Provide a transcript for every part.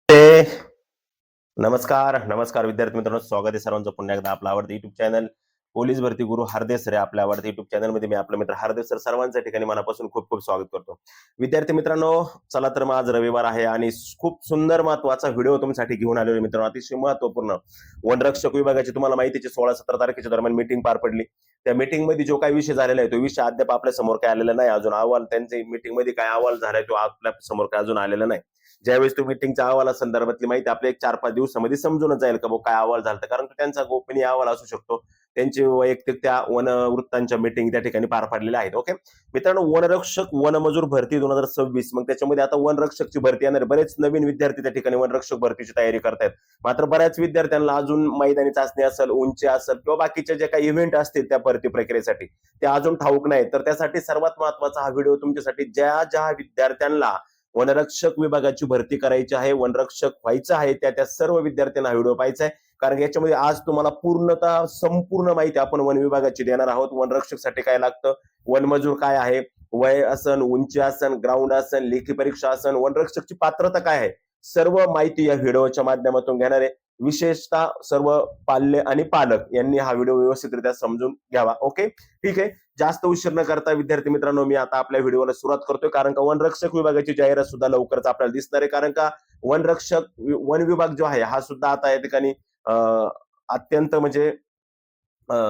नमस्कार नमस्कार विद्यार्थी मित्रांनो, स्वागत आहे सर्वांचं पुन्हा एकदा आपलं आवडतं युट्यूब चॅनल पोलीस भरती गुरु हार्देस सर आपल्या आवडतं युट्यूब चॅनल मध्ये मी आपला मित्र हार्देस सर सर्वांच्या ठिकाणी मनापासून खूप खूप स्वागत करतो. विद्यार्थी मित्रांनो, चला तर मग आज रविवार आहे आणि खूप सुंदर महत्वाचा व्हिडिओ तुमच्यासाठी घेऊन आलेलो मित्रांनो. अतिशय महत्वपूर्ण वनरक्षक विभागाची तुम्हाला माहितीची 16-17 तारखेच्या दरम्यान मीटिंग पार पडली. त्या मीटिंग मध्ये जो काही विषय झालेला आहे तो विषय अद्याप आपल्या समोर काय आलेला नाही. अजून अहवाल त्यांचे मीटिंग मध्ये काय अहवाल झालाय तो आपल्या समोर काय अजून आलेला नाही. ज्यावेळेस तो मीटिंगच्या अहवाला संदर्भातली माहिती आपल्या 1-4-5 दिवसामध्ये समजूनच जाईल का काय अहवाल झाला, कारण तो त्यांचा गोपनीय अहवाल असू शकतो. त्यांची वैयक्तिक त्या वृत्तांच्या मीटिंग त्या ठिकाणी पार पाडलेल्या आहेत. ओके मित्रांनो, वनरक्षक वनमजूर भरती 2026, मग त्याच्यामध्ये आता वनरक्षकची भरती येणार. बरेच नवीन विद्यार्थी त्या ठिकाणी वनरक्षक भरतीची तयारी करतायत. मात्र बऱ्याच विद्यार्थ्यांना अजून मैदानी चाचणी असेल, उंची असेल किंवा बाकीचे जे काही इव्हेंट असतील त्या भरती प्रक्रियेसाठी ते अजून ठाऊक नाही. तर त्यासाठी सर्वात महत्वाचा हा व्हिडिओ तुमच्यासाठी, ज्या ज्या विद्यार्थ्यांना वनरक्षक विभागाची भरती करायची आहे, वनरक्षक व्हायचं आहे, त्या सर्व विद्यार्थ्यांना व्हिडिओ पाहायचा आहे. कारण याच्यामध्ये आज तुम्हाला पूर्णतः संपूर्ण माहिती आपण वन विभागाची देणार आहोत. वनरक्षकसाठी काय लागतं, वनमजूर काय आहे, वय असन, उंची असन, ग्राउंड असन, लेखी परीक्षा असन, वनरक्षकची पात्रता काय आहे, सर्व माहिती या व्हिडिओच्या माध्यमातून घेणार आहे. विशेषतः सर्व पाल्य आणि पालक यांनी हा व्हिडिओ व्यवस्थितरित्या समजून घ्यावा. ओके, ठीक आहे. जास्त उशीर न करता विद्यार्थी मित्रांनो, मी आता आपल्या व्हिडिओला सुरुवात करतोय, कारण का वनरक्षक विभागाची जाहिरात सुद्धा लवकरच आपल्याला दिसणार आहे. कारण का वन विभाग जो आहे हा सुद्धा आता या ठिकाणी अत्यंत म्हणजे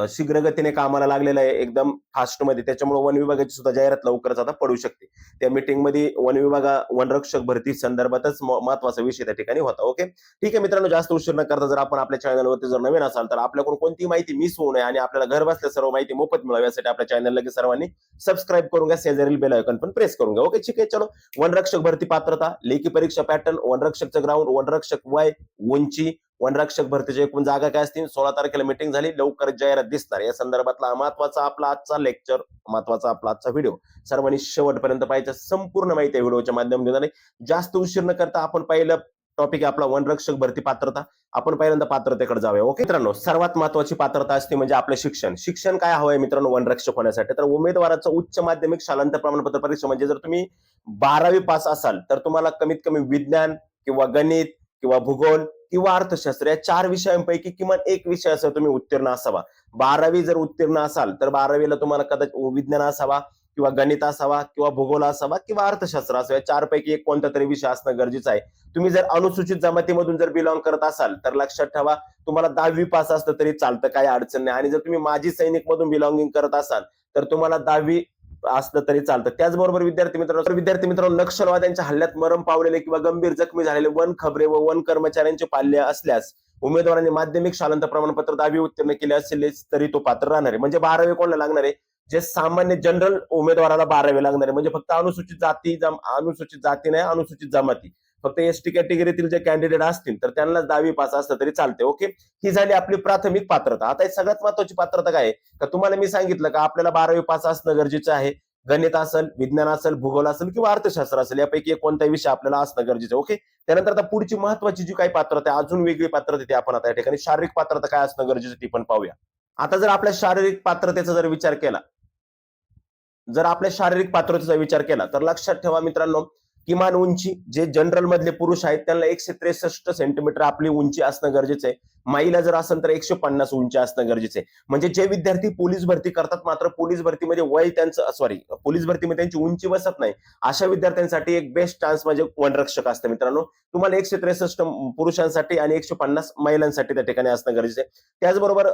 शीघ्रगतीने कामाला लागलेला आहे, एकदम फास्ट मध्ये. त्याच्यामुळे वन विभागाची सुद्धा जाहिरात लवकरच आता पडू शकते. त्या मीटिंग मध्ये वनरक्षक भरती संदर्भातच महत्वाचा विषय त्या ठिकाणी होता. ओके, ठीक आहे मित्रांनो, जास्त उशीर न करता जर आपण आपल्या चॅनलवरती जर नवीन असाल तर आपल्याकडून कोणतीही माहिती मिस होऊ नये आणि आपल्याला घर बसल्या सर्व माहिती मोफत मिळावी यासाठी आपल्या चॅनलला लगेच सर्वांनी सबस्क्राईब करून घ्या, शेजारील बेल आयकॉन पण प्रेस करून घ्या. ओके, ठीक आहे. चलो, वनरक्षक भरती पात्रता, लेखी परीक्षा पॅटर्न, वनरक्षकचं ग्राउंड, वनरक्षक वय, उंची, वनरक्षक भरतीच्या एकूण जागा काय असतील. 16 तारखेला मीटिंग झाली, लवकरच जाहिरात दिसणार. या संदर्भातला महत्वाचा आपला आजचा लेक्चर, महत्वाचा आपला आजचा व्हिडिओ सर्वांनी शेवटपर्यंत पाहायचा. संपूर्ण माहिती व्हिडिओच्या माध्यमातून. जास्त उशीर न करता आपण पहिलं टॉपिक आहे आपला वनरक्षक भरती पात्रता. आपण पहिल्यांदा पात्रतेकडे जाऊया. ओके मित्रांनो, सर्वात महत्वाची पात्रता असते म्हणजे आपलं शिक्षण. शिक्षण काय हवंय मित्रांनो वनरक्षक होण्यासाठी, तर उमेदवाराचं उच्च माध्यमिक शालांत प्रमाणपत्र परीक्षा, म्हणजे जर तुम्ही 12वी पास असाल तर तुम्हाला कमीत कमी विज्ञान किंवा गणित किंवा भूगोल किंवा अर्थशास्त्र या 4 विषयांपैकी किमान एक विषय असा तुम्ही उत्तीर्ण असावा. 12वी जर उत्तीर्ण असाल तर 12वीला तुम्हाला कदाचित विज्ञान असावा किंवा गणित असावा किंवा भूगोल असावा किंवा अर्थशास्त्र असावा. या 4 पैकी एक कोणता तरी विषय असणं गरजेचं आहे. तुम्ही जर अनुसूचित जमातीमधून जर बिलॉंग करत असाल तर लक्षात ठेवा, तुम्हाला 10वी पास असलं तरी चालतं, काही अडचण नाही. आणि जर तुम्ही माजी सैनिक मधून बिलॉंगिंग करत असाल तर तुम्हाला 10वी असलं तरी चालतं. त्याचबरोबर विद्यार्थी मित्रांनो, नक्षलवाद्यांच्या हल्ल्यात मरण पावलेले किंवा गंभीर जखमी झालेले वन खबरे व वन कर्मचाऱ्यांचे पाल्य असल्यास उमेदवारांनी माध्यमिक शालांत प्रमाणपत्र 10वी उत्तीर्ण केले असेल तरी तो पात्र राहणार आहे. म्हणजे 12वी कोणाला लागणार आहे, जे सामान्य जनरल उमेदवाराला 12वी लागणार आहे. म्हणजे फक्त अनुसूचित जाती नाही, अनुसूचित जमाती, फक्त एसटी कॅटेगरीतील जे कॅन्डिडेट असतील तर त्यांना 10वी पास असलं तरी चालते. ओके, ही झाली आपली प्राथमिक पात्रता. आता सगळ्यात महत्वाची पात्रता काय आहे, का तुम्हाला मी सांगितलं का आपल्याला 12वी पास असणं गरजेचं आहे. गणित असेल, विज्ञान असेल, भूगोल असेल किंवा अर्थशास्त्र असेल, यापैकी कोणताही विषय आपल्याला असणं गरजेचं आहे. ओके, त्यानंतर आता पुढची महत्वाची जी काही पात्रता आहे, अजून वेगळी पात्रता ती आपण आता या ठिकाणी शारीरिक पात्रता काय असणं गरजेचं ती पण पाहूया. आता जर आपल्या शारीरिक पात्रतेचा जर विचार केला तर लक्षात ठेवा मित्रांनो, किमान उंची, जे जनरल मधले पुरुष आहेत त्यांना 163 सेंटीमीटर आपली उंची असणं गरजेचं आहे. महिला जर असेल तर 150 उंची असणं गरजेचं आहे. म्हणजे जे विद्यार्थी पोलीस भरती करतात मात्र पोलीस भरतीमध्ये पोलीस भरतीमध्ये त्यांची उंची बसत नाही, अशा विद्यार्थ्यांसाठी एक बेस्ट चान्स म्हणजे वनरक्षक असतं मित्रांनो. तुम्हाला 163 पुरुषांसाठी आणि 150 महिलांसाठी त्या ठिकाणी असणं गरजेचं आहे. त्याचबरोबर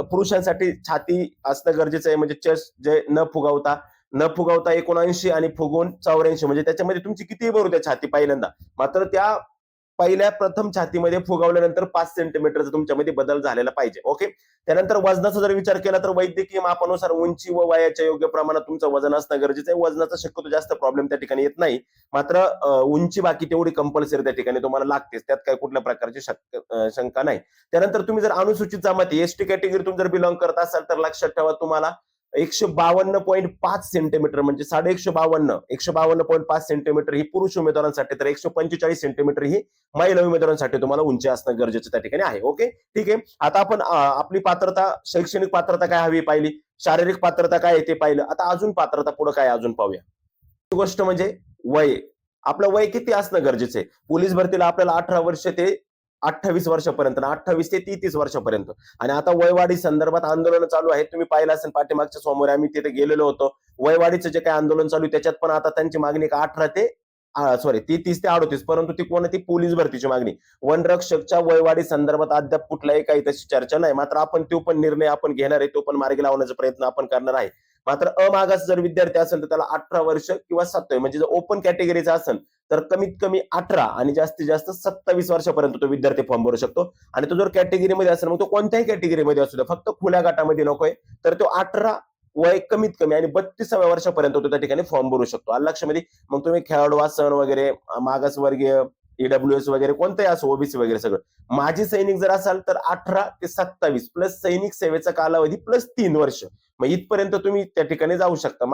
पुरुषांसाठी छाती असणं गरजेचं आहे, म्हणजे चेस्ट जे न फुगवता 79 आणि फुगवून 84, म्हणजे त्याच्यामध्ये तुमची किती भरू द्या छाती पहिल्यांदा, मात्र त्या प्रथम छातीमध्ये फुगवल्यानंतर 5 सेंटीमीटरचा तुमच्यामध्ये बदल झालेला पाहिजे. ओके, त्यानंतर वजनाचा जर विचार केला तर वैद्यकीय मापानुसार उंची व वयाच्या योग्य प्रमाणात तुमचं वजन असणं गरजेचं आहे. वजनाचा शक्यतो जास्त प्रॉब्लेम त्या ठिकाणी येत नाही, मात्र उंची बाकी तेवढी कंपल्सरी त्या ठिकाणी तुम्हाला लागतेच, त्यात काही कुठल्या प्रकारची शंका नाही. त्यानंतर तुम्ही जर अनुसूचित जमाती एसटी कॅटेगरीतून जर बिलॉंग करत असाल तर लक्षात ठेवा, तुम्हाला 152.5 सेंटीमीटर म्हणजे 152.5 सेंटीमीटर ही पुरुष उमेदवारांसाठी, तर 145 सेंटीमीटर ही महिला उमेदवारांसाठी तुम्हाला उंची असणं गरजेचं त्या ठिकाणी आहे. ओके, ठीक आहे. आता आपण आपली पात्रता, शैक्षणिक पात्रता काय हवी पाहिली, शारीरिक पात्रता काय आहे ते पाहिलं. आता अजून पात्रता पुढे काय अजून पाहूया. गोष्ट म्हणजे वय. आपलं वय किती असणं गरजेचं आहे? पोलीस भरतीला आपल्याला 18 वर्ष ते 28 वर्षापर्यंत आणि 28 ते 33 वर्षापर्यंत. आणि आता वयवाढी संदर्भात आंदोलन चालू आहेत. तुम्ही पाहिलं असेल पाठीमागच्या सोमवारी आम्ही तिथे गेलेलो होतो. वयवाढीचं जे काही आंदोलन चालू आहे त्याच्यात पण आता त्यांची मागणी 18 ते 33 ते 38, परंतु ती कोणती पोलीस भरतीची मागणी. वनरक्षकच्या वयवाढी संदर्भात अद्याप कुठलाही काही तशी चर्चा नाही. मात्र आपण तो पण निर्णय आपण घेणार आहे, तो पण मार्गी लावण्याचा प्रयत्न आपण करणार आहे. मात्र अमागास जर विद्यार्थी असेल तर त्याला 18 वर्ष किंवा 27, म्हणजे जर ओपन कॅटेगरीचा असेल तर कमीत कमी 18 आणि जास्तीत जास्त 27 वर्षापर्यंत तो विद्यार्थी फॉर्म भरू शकतो. आणि तो जर कॅटेगरीमध्ये असेल मग तो कोणत्याही कॅटेगरीमध्ये असू द्या, फक्त खुल्या गटामध्ये नकोय, तर तो 18 वय कमीत कमी आणि 32व्या वर्षापर्यंत तो त्या ठिकाणी फॉर्म भरू शकतो. आलं लक्षामध्ये? मग तुम्ही खेळाडू आसन वगैरे, मागासवर्गीय, ईडब्ल्यूएस वगैरे कोणतंही असो, ओबीसी वगैरे सगळं. माजी सैनिक जर असाल तर 18 ते 27 प्लस सैनिक सेवेचा कालावधी प्लस 3 वर्ष. मग इथपर्यंत तुम्ही त्या ठिकाणी जाऊ शकता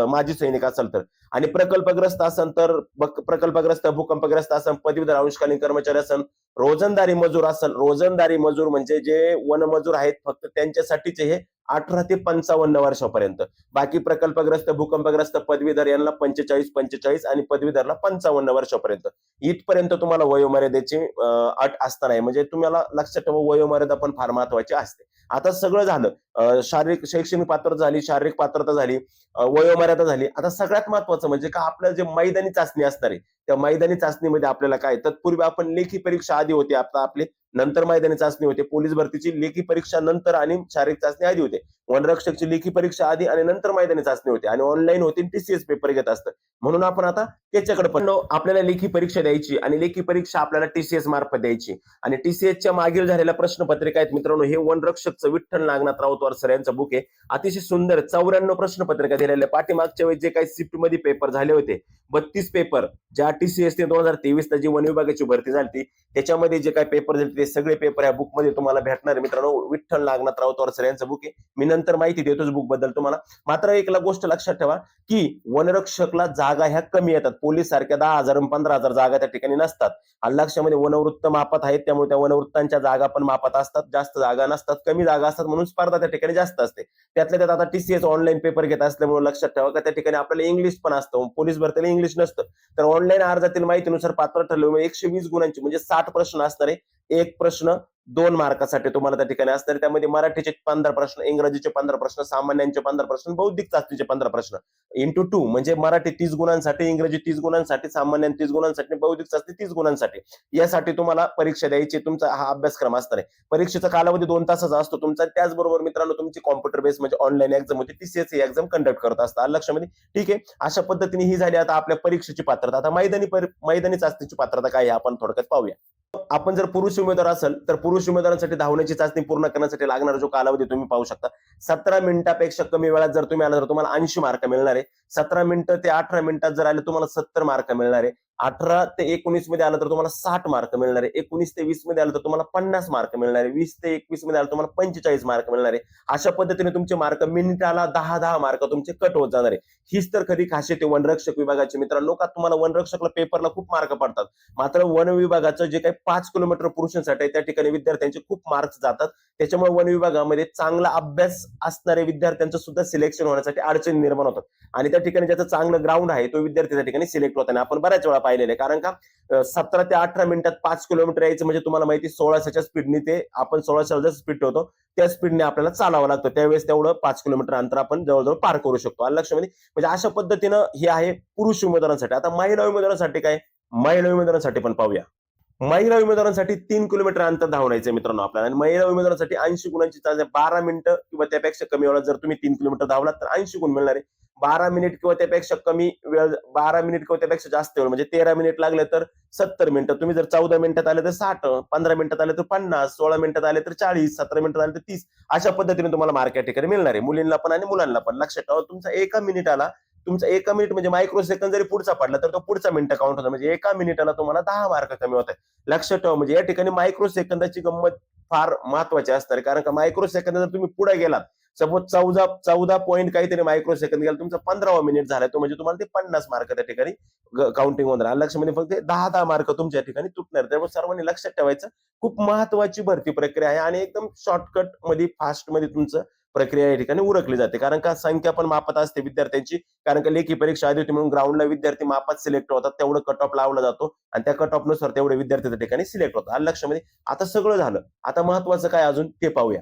माजी सैनिक असाल तर. आणि प्रकल्पग्रस्त असाल तर प्रकल्पग्रस्त, भूकंपग्रस्त असाल, पदवीधर अंशकालीन कर्मचारी असाल, रोजंदारी मजूर असाल. रोजंदारी मजूर म्हणजे जे वनमजूर आहेत फक्त त्यांच्यासाठीच हे 18 ते 55 वर्षापर्यंत. बाकी प्रकल्पग्रस्त, भूकंपग्रस्त, पदवीधर यांना 45 आणि पदवीधरला 55 वर्षापर्यंत. इथपर्यंत तुम्हाला वयोमर्यादेची अट असणार आहे. म्हणजे तुम्हाला लक्षात ठेवा, वयोमर्यादा पण फार महत्वाची असते. आता सगळं झालं, शारीरिक शैक्षणिक पात्रता झाली, शारीरिक पात्रता झाली, वयोमर्यादा झाली. आता सगळ्यात महत्वाचं म्हणजे का आपलं जे मैदानी चाचणी असणार आहे, त्या मैदानी चाचणीमध्ये आपल्याला काय, तत्पूर्वी आपण लेखी परीक्षा आधी होती, आता आपली नंतर मैदानी चाचणी होते. पोलीस भरतीची लेखी परीक्षा नंतर आणि शारीरिक चाचणी आधी होते. वनरक्षकची लेखी परीक्षा आधी आणि नंतर मैदानी चाचणी होते आणि ऑनलाईन होती, टीसीएस पेपर घेत असतं. म्हणून आपण आता त्याच्याकडे पण आपल्याला लेखी परीक्षा द्यायची आणि लेखी परीक्षा आपल्याला टीसीएस मार्फत द्यायची. आणि टीसीएसच्या मागील झालेल्या प्रश्नपत्रिका आहेत मित्रांनो. हे वनरक्षकचं विठ्ठल नागनाथ राऊतवार सर यांचा बुक आहे. अतिशय सुंदर 94 प्रश्नपत्रिका दिलेल्या. पाठीमागच्या वेळेस जे काही शिफ्ट मध्ये पेपर झाले होते, 32 पेपर, ज्या टीसीएस 2023 जी वन विभागाची भरती झाली त्याच्यामध्ये जे काही पेपर दिले ते सगळे पेपर या बुकमध्ये तुम्हाला भेटणार आहे मित्रांनो. विठ्ठल नागनाथ राऊतवार सर यांचं बुक आहे. मी नंतर माहिती देतोच बुक बद्दल तुम्हाला. मात्र एक गोष्ट लक्षात ठेवा की वनरक्षकला जागा ह्या कमी येतात. पोलीस सारख्या 10,000 आणि 15,000 जागा त्या ठिकाणी नसतात. लक्षामध्ये वनवृत्त मापात आहेत, त्यामुळे त्या वनवृत्तांच्या जागा पण मापात असतात. जास्त जागा नसतात, कमी जागा असतात, म्हणून स्पर्धा त्या ठिकाणी जास्त असते. त्यातल्या त्यात आता टीसीएस ऑनलाईन पेपर घेत असल्यामुळे लक्षात ठेवा का त्या ठिकाणी आपल्याला इंग्लिश पण असतं. पोलीस भरतीला इंग्लिश नसतं. तर ऑनलाईन अर्जातील माहितीनुसार पात्र ठरले 120 गुणांची म्हणजे 60 प्रश्न असणार आहे. एक प्रश्न 2 मार्कासाठी तुम्हाला त्या ठिकाणी असणार. त्यामध्ये मराठीचे 15 प्रश्न, इंग्रजीचे 15 प्रश्न, सामान्यांचे 15 प्रश्न, बौद्धिक चाचणीचे 15 प्रश्न इंटू 2, म्हणजे मराठी 30 गुणांसाठी, इंग्रजी 30 गुणांसाठी, सामान्य 30 गुणांसाठी, बौद्धिक चाचणी 30 गुणांसाठी. यासाठी तुम्हाला परीक्षा द्यायची. तुमचा हा अभ्यासक्रम असणार आहे. परीक्षेचा कालावधी 2 तासाचा असतो तुमचा. त्याचबरोबर मित्रांनो तुमची कॉम्प्युटर बेस म्हणजे ऑनलाईन एक्झाम होती, टीसीएस ही एक्झाम कंडक्ट करत असतात. लक्षामध्ये? ठीक आहे. अशा पद्धतीने ही झाली आता आपल्या परीक्षेची पात्रता. आता मैदानी चाचणीची पात्रता काय आहे आपण थोडक्यात पाहूया. आपण जर पुरुष उमेदवार असेल तर पुरुष उमेदवारांसाठी धावण्याची चाचणी पूर्ण करण्यासाठी लागणारा जो कालावधी तुम्ही पाहू शकता, 17 मिनिटापेक्षा कमी वेळात जर तुम्ही आला तर तुम्हाला 80 मार्क मिळणार आहे. 17 मिनिटं ते 18 मिनिटात जर आले तुम्हाला 70 मार्क मिळणार आहे. 18 ते 19 मध्ये आलं तर तुम्हाला 60 मार्क मिळणार आहे. 19 ते 20 मध्ये आलं तर तुम्हाला 50 मार्क मिळणार आहे. 20 ते 21 मध्ये आलं तर तुम्हाला 45 मार्क मिळणार आहे. अशा पद्धतीने तुमचे मार्क मिनिटाला 10 मार्क तुमचे कट होत जाणार आहे. हीच तर खरी खासियत आहे वनरक्षक विभागाची मित्रांनो. का तुम्हाला वनरक्षकला पेपरला खूप मार्क पडतात, मात्र वन विभागाचं जे काही 5 किलोमीटर पुरुषांसाठी त्या ठिकाणी विद्यार्थ्यांचे खूप मार्क्स जातात. त्याच्यामुळे वन विभागामध्ये चांगला अभ्यास असणाऱ्या विद्यार्थ्यांचं सुद्धा सिलेक्शन होण्यासाठी अडचणी निर्माण होतात. आणि त्या ठिकाणी ज्याचं चांगलं ग्राउंड आहे तो विद्यार्थी त्या ठिकाणी सिलेक्ट होताना आपण बऱ्याच वेळा पाहिलेलं आहे. कारण का 17 ते 18 मिनिटात 5 किलोमीटर यायचं म्हणजे तुम्हाला माहिती 1600च्या स्पीडने ते आपण 1600 जर स्पीड ठेवतो त्या स्पीडने आपल्याला चालावं लागतं. त्यावेळेस तेवढं 5 किलोमीटर अंतर आपण जवळजवळ पार करू शकतो. लक्षामध्ये? म्हणजे अशा पद्धतीनं हे आहे पुरुष उमेदवारांसाठी. आता महिला उमेदवारांसाठी काय? महिला उमेदवारांसाठी पण पाहूया. महिला उमेदवारांसाठी 3 किलोमीटर अंतर धावायचं मित्रांनो आपल्याला. आणि महिला उमेदवारांसाठी 80 गुणांची चाचणी, 12 मिनिटं किंवा त्यापेक्षा कमी वेळात जर तुम्ही 3 किलोमीटर धावलात तर 80 गुण मिळणार आहे. 12 मिनिट किंवा त्यापेक्षा कमी वेळ, 12 मिनिट किंवा त्यापेक्षा जास्त वेळ म्हणजे 13 मिनिट लागले तर 70 मिनिटं. तुम्ही जर 14 मिनिटात आले तर 60, 15 मिनिटात आले तर 50, 16 मिनिटात आले तर 40, 17 मिनिटात आले तर 30. अशा पद्धतीने तुम्हाला मार्क या ठिकाणी मिळणार आहे, मुलींना पण आणि मुलांना पण. लक्षात ठेवा तुमचा एका मिनिट म्हणजे मायक्रो सेकंद जरी पुढचा पडला तर तो पुढचा मिनिट काउंट होतो. म्हणजे एका मिनिटाला तुम्हाला 10 मार्क कमी होत आहे. लक्षात ठेवा, म्हणजे या ठिकाणी मायक्रो सेकंदाची गंमत फार महत्वाची असणार आहे. कारण का मायक्रो सेकंद जर तुम्ही पुढे गेलात, सपोज 14 पॉईंट काहीतरी मायक्रो सेकंद गेला, तुमचा 15वा मिनिट झाला तो म्हणजे तुम्हाला ते 50 मार्क त्या ठिकाणी काउंटिंग होणार. लक्षामध्ये फक्त 10 मार्क तुमच्या ठिकाणी तुटणार. त्यामुळे सर्वांनी लक्षात ठेवायचं, खूप महत्वाची भरती प्रक्रिया आहे आणि एकदम शॉर्टकट मध्ये फास्ट मध्ये तुमचं प्रक्रिया या ठिकाणी उरकली जाते. कारण का संख्या पण मापात असते विद्यार्थ्यांची. कारण का लेखी परीक्षा आली होती म्हणून ग्राउंडला विद्यार्थी मापात सिलेक्ट होतात. तेवढं कट ऑफ लावला जातो आणि त्या कट ऑफनुसार तेवढे विद्यार्थी त्या ठिकाणी सिलेक्ट होतात. आलं लक्षामध्ये? आता सगळं झालं. आता महत्वाचं काय अजून ते पाहूया.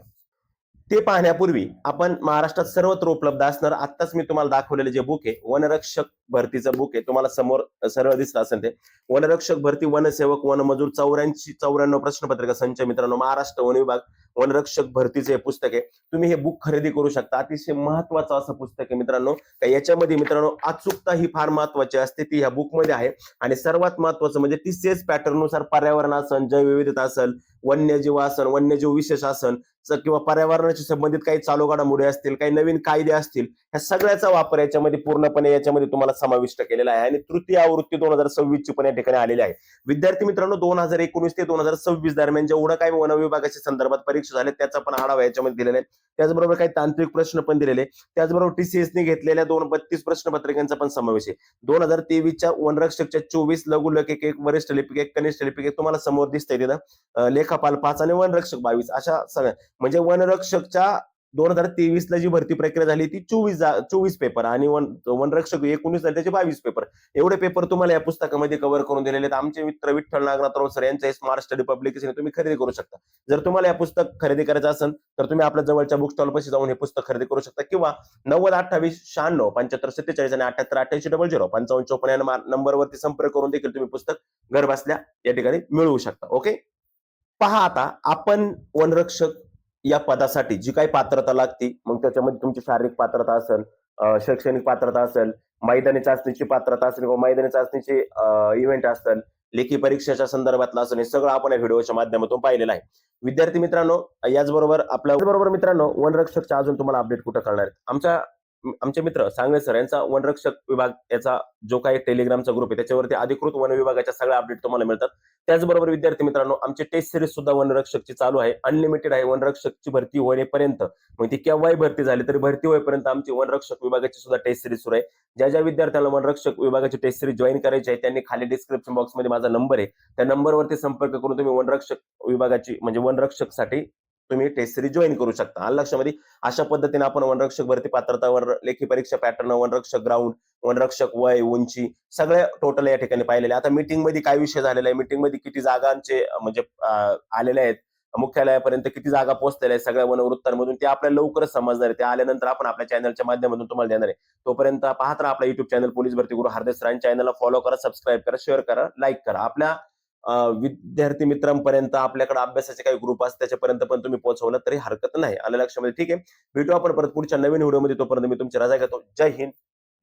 ते पाहण्यापूर्वी आपण महाराष्ट्रात सर्वत्र उपलब्ध असणार आत्ताच मी तुम्हाला दाखवलेले जे बुक आहे वनरक्षक भरतीचं बुक आहे तुम्हाला समोर सरळ दिसत असेल ते वनरक्षक भरती वनसेवक वनमजूर 94 प्रश्नपत्रिका संच मित्रांनो महाराष्ट्र वन विभाग वनरक्षक भरतीचे हे पुस्तक आहे तुम्ही हे बुक खरेदी करू शकता अतिशय महत्वाचं असं पुस्तक आहे मित्रांनो याच्यामध्ये मित्रांनो अचूकता ही फार महत्वाची असते ती ह्या बुकमध्ये आहे आणि सर्वात महत्वाचं म्हणजे टीसीएस पॅटर्ननुसार पर्यावरण असन जैवविविधता असेल वन्यजीव असन वन्यजीव विशेष असन किंवा पर्यावरणाशी संबंधित काही चालू घडामोडी असतील काही नवीन कायदे असतील ह्या सगळ्याचा वापर याच्यामध्ये पूर्णपणे याच्यामध्ये तुम्हाला समाविष्ट केलेला आहे आणि तृतीय आवृत्ती 2026 ची पण या ठिकाणी आलेली आहे विद्यार्थी मित्रांनो 2019 ते 2026 दरम्यान जेवढं काही वन विभागाच्या संदर्भात परीक्षा झाल्या त्याचा पण आढावा याच्यामध्ये दिलेला आहे त्याचबरोबर काही तांत्रिक प्रश्न पण दिलेले त्याचबरोबर टीसीएसने घेतलेल्या 32 प्रश्नपत्रिकांचा पण समावेश आहे 2023च्या वनरक्षकच्या 24 लघु लेखक एक वरिष्ठ लिपिक एक कनिष्ठ लिपिक एक तुम्हाला समोर दिसतंय तिथं लेखापाल 5 आणि वनरक्षक 22 अशा सगळ्या म्हणजे वनरक्षकच्या 2023 ला जी भरती प्रक्रिया झाली ती 24 पेपर आणि वनरक्षक 19 ला त्याचे 22 पेपर एवढे पेपर तुम्हाला या पुस्तकामध्ये कव्हर करून दिलेले आहेत आमचे मित्र विठ्ठल नागनाथराव सर यांचे स्मार्ट स्टडी पब्लिकेशन तुम्ही खरेदी करू शकता जर तुम्हाला हे पुस्तक खरेदी करायचं असेल तर तुम्ही आपल्या जवळच्या बुक स्टॉल पाशी जाऊन हे पुस्तक खरेदी करू शकता किंवा 902896 7547 आणि 788800 5554 या नंबरवरती संपर्क करून देखील तुम्ही पुस्तक घर बसल्या या ठिकाणी मिळवू शकता ओके पहा आता आपण वनरक्षक या पदासाठी जी काही पात्रता लागते मग त्याच्यामध्ये तुमची शारीरिक पात्रता असेल शैक्षणिक पात्रता असेल मैदानी चाचणीची पात्रता असेल किंवा मैदानी चाचणीचे इव्हेंट असेल लेखी परीक्षेच्या संदर्भातलं असेल हे सगळं आपण या व्हिडिओच्या माध्यमातून पाहिलेलं आहे विद्यार्थी मित्रांनो याचबरोबर आपल्या मित्रांनो वनरक्षकच्या अजून तुम्हाला अपडेट कुठं करणार आहेत आमचे मित्र सांगळे सर यांचा वनरक्षक विभाग याचा जो काही टेलिग्रामचा ग्रुप आहे त्याच्यावरती अधिकृत वन विभागाच्या सगळ्या अपडेट तुम्हाला मिळतात त्याचबरोबर विद्यार्थी मित्रांनो आमची टेस्ट सिरीज सुद्धा वनरक्षकची चालू आहे अनलिमिटेड आहे वनरक्षकची भरती होईपर्यंत मग ती केव्हाही भरती झाली तरी भरती होईपर्यंत आमची वनरक्षक विभागाची सुद्धा टेस्ट सिरीज सुरू आहे ज्या ज्या विद्यार्थ्यांना वनरक्षक विभागाची टेस्ट सिरीज जॉईन करायची आहे त्यांनी खाली डिस्क्रिप्शन बॉक्समध्ये माझा नंबर आहे त्या नंबरवरती संपर्क करून तुम्ही वनरक्षक विभागाची म्हणजे वनरक्षकसाठी तुम्ही टेस्ट सिरीज जॉईन करू शकता आणि लक्षामध्ये अशा पद्धतीने आपण वनरक्षक भरती पात्रतावर लेखी परीक्षा पॅटर्न वनरक्षक ग्राउंड वनरक्षक वय उंची सगळे टोटल या ठिकाणी पाहिलेले आता मीटिंग मध्ये काय विषय झालेला आहे मीटिंग मध्ये किती जागांचे म्हणजे आलेले आहेत मुख्यालयापर्यंत किती जागा पोहोचलेल्या आहेत सगळ्या वनवृत्तांमधून ते आपल्याला लवकरच समजणार आहे ते आल्यानंतर आपण आपल्या चॅनलच्या माध्यमातून तुम्हाला देणार आहे तोपर्यंत पाहत राहा आपला युट्यूब चॅनल पोलीस भरती गुरु हार्दिक सरांच्या चॅनलला फॉलो करा सबस्क्राईब करा शेअर करा लाईक करा आपल्या विद्यार्थी मित्रांपर्यंत आपल्याकडे अभ्यासाचे काही ग्रुप असतात त्याच्यापर्यंत पण तुम्ही पोहोचवलं तरी हरकत नाही आलं लक्षामध्ये ठीक आहे भेटू आपण परत पुढच्या नवीन व्हिडिओमध्ये तोपर्यंत मी तुमची रजा घेतो जय हिंद